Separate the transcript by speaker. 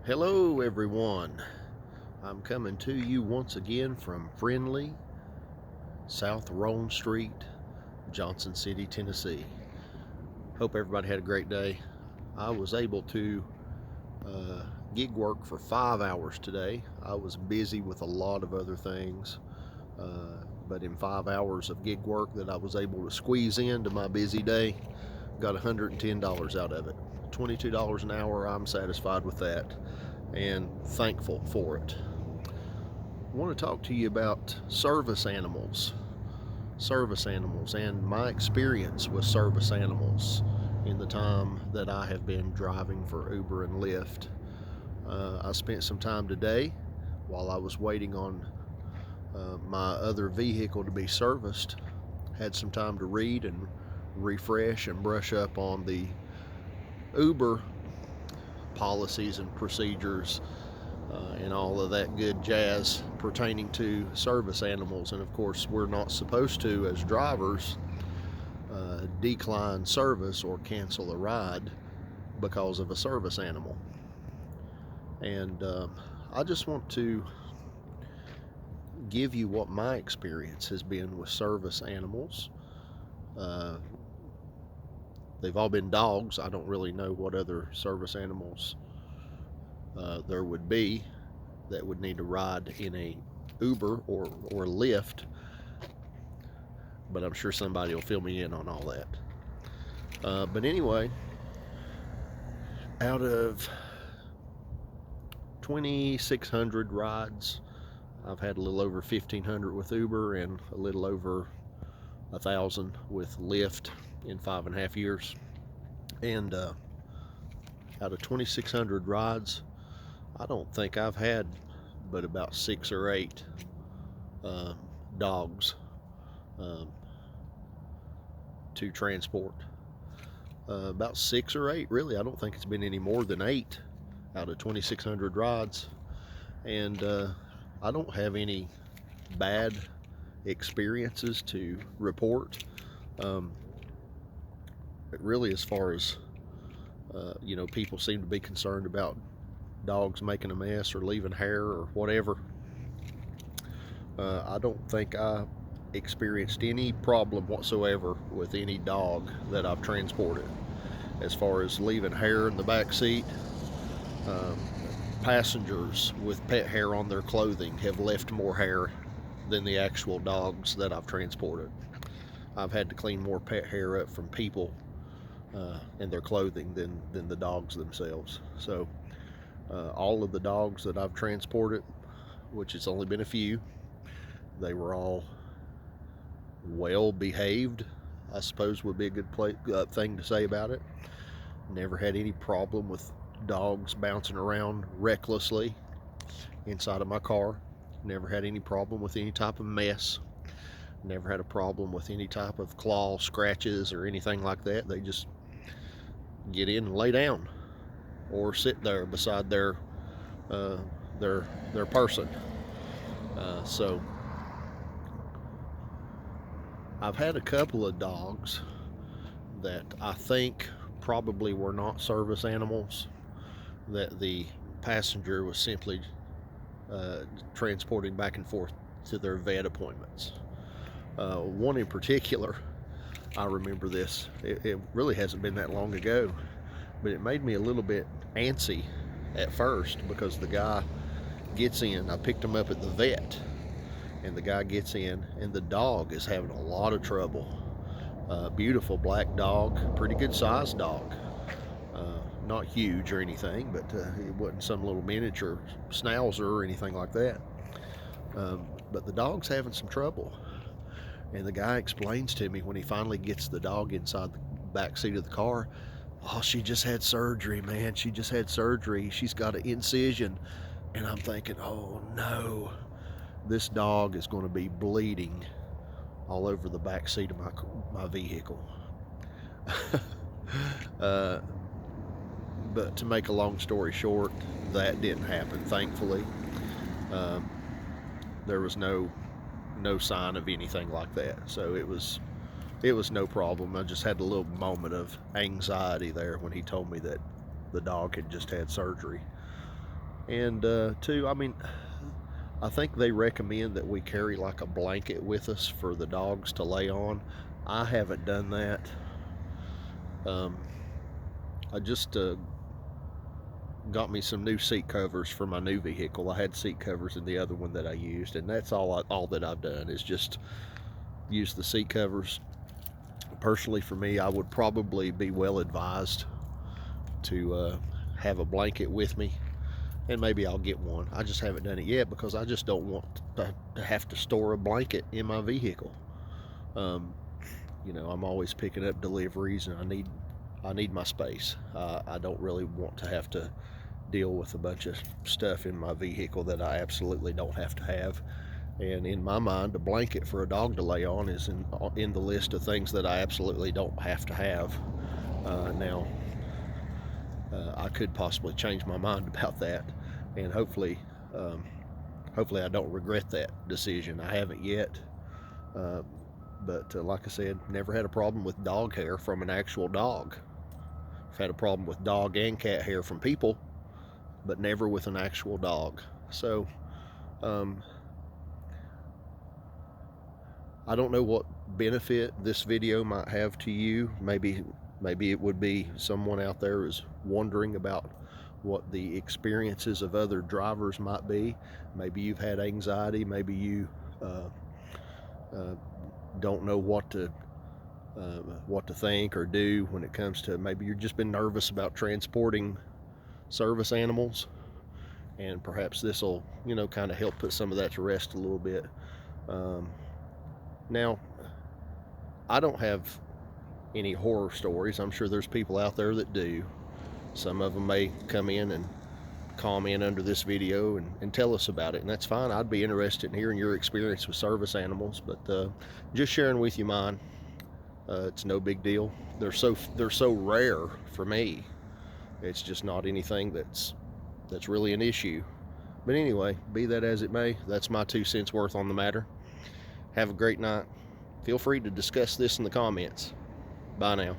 Speaker 1: Hello everyone. I'm coming to you once again from friendly South Rome Street, Johnson City, Tennessee. Hope everybody had a great day. I was able to gig work for 5 hours today. I was busy with a lot of other things, but in 5 hours of gig work that I was able to squeeze into my busy day, got $110 out of it. $22 an hour, I'm satisfied with that and thankful for it. I want to talk to you about service animals and my experience with service animals in the time that I have been driving for Uber and Lyft. I spent some time today while I was waiting on my other vehicle to be serviced, had some time to read and refresh and brush up on the Uber policies and procedures and all of that good jazz pertaining to service animals. And of course, we're not supposed to, as drivers, decline service or cancel a ride because of a service animal. And I just want to give you what my experience has been with service animals. They've all been dogs. I don't really know what other service animals there would be that would need to ride in a Uber or Lyft, but I'm sure somebody will fill me in on all that. But anyway, out of 2,600 rides, I've had a little over 1,500 with Uber and a little over 1,000 with Lyft in 5.5 years. And out of 2,600 rides, I don't think I've had but about 6 or 8 dogs to transport. About 6 or 8, really. I don't think it's been any more than 8 out of 2,600 rides. And I don't have any bad experiences to report. But really, as far as people seem to be concerned about dogs making a mess or leaving hair or whatever. I don't think I experienced any problem whatsoever with any dog that I've transported. As far as leaving hair in the back seat, passengers with pet hair on their clothing have left more hair than the actual dogs that I've transported. I've had to clean more pet hair up from people and their clothing than the dogs themselves. So all of the dogs that I've transported, which has only been a few, they were all well behaved, I suppose would be a good thing to say about it. Never had any problem with dogs bouncing around recklessly inside of my car. Never had any problem with any type of mess. Never had a problem with any type of claw scratches or anything like that. They just get in and lay down or sit there beside their person. So I've had a couple of dogs that I think probably were not service animals, that the passenger was simply transporting back and forth to their vet appointments. One in particular, I remember this. It really hasn't been that long ago, but it made me a little bit antsy at first because the guy gets in. I picked him up at the vet, and the guy gets in, and the dog is having a lot of trouble. Beautiful black dog, pretty good sized dog. Not huge or anything, but it wasn't some little miniature schnauzer or anything like that. But the dog's having some trouble. And the guy explains to me when he finally gets the dog inside the back seat of the car, oh, she just had surgery, man. She just had surgery. She's got an incision. And I'm thinking, oh no, this dog is going to be bleeding all over the back seat of my vehicle. But to make a long story short, that didn't happen, thankfully. There was no sign of anything like that, so it was no problem. I just had a little moment of anxiety there when he told me that the dog had just had surgery. And two, I mean, I think they recommend that we carry like a blanket with us for the dogs to lay on. I haven't done that. I just got me some new seat covers for my new vehicle. I had seat covers in the other one that I used, and that's all that I've done is just use the seat covers. Personally, for me, I would probably be well advised to have a blanket with me, and maybe I'll get one. I just haven't done it yet because I just don't want to have to store a blanket in my vehicle. Um, I'm always picking up deliveries, and I need my space. I don't really want to have to deal with a bunch of stuff in my vehicle that I absolutely don't have to have. And in my mind, a blanket for a dog to lay on is in the list of things that I absolutely don't have to have. Now, I could possibly change my mind about that, and hopefully I don't regret that decision. I haven't yet, but like I said, never had a problem with dog hair from an actual dog. I've had a problem with dog and cat hair from people, but never with an actual dog. So I don't know what benefit this video might have to you. Maybe it would be someone out there is wondering about what the experiences of other drivers might be. Maybe you've had anxiety. Maybe you don't know what to think or do when it comes to, maybe you've just been nervous about transporting service animals, and perhaps this will kind of help put some of that to rest a little bit. Now, I don't have any horror stories. I'm sure there's people out there that do. Some of them may come in and comment under this video and tell us about it, and that's fine. I'd be interested in hearing your experience with service animals, but just sharing with you mine. It's no big deal. They're so rare for me. It's just not anything that's really an issue. But anyway, be that as it may, that's my 2 cents worth on the matter. Have a great night. Feel free to discuss this in the comments. Bye now.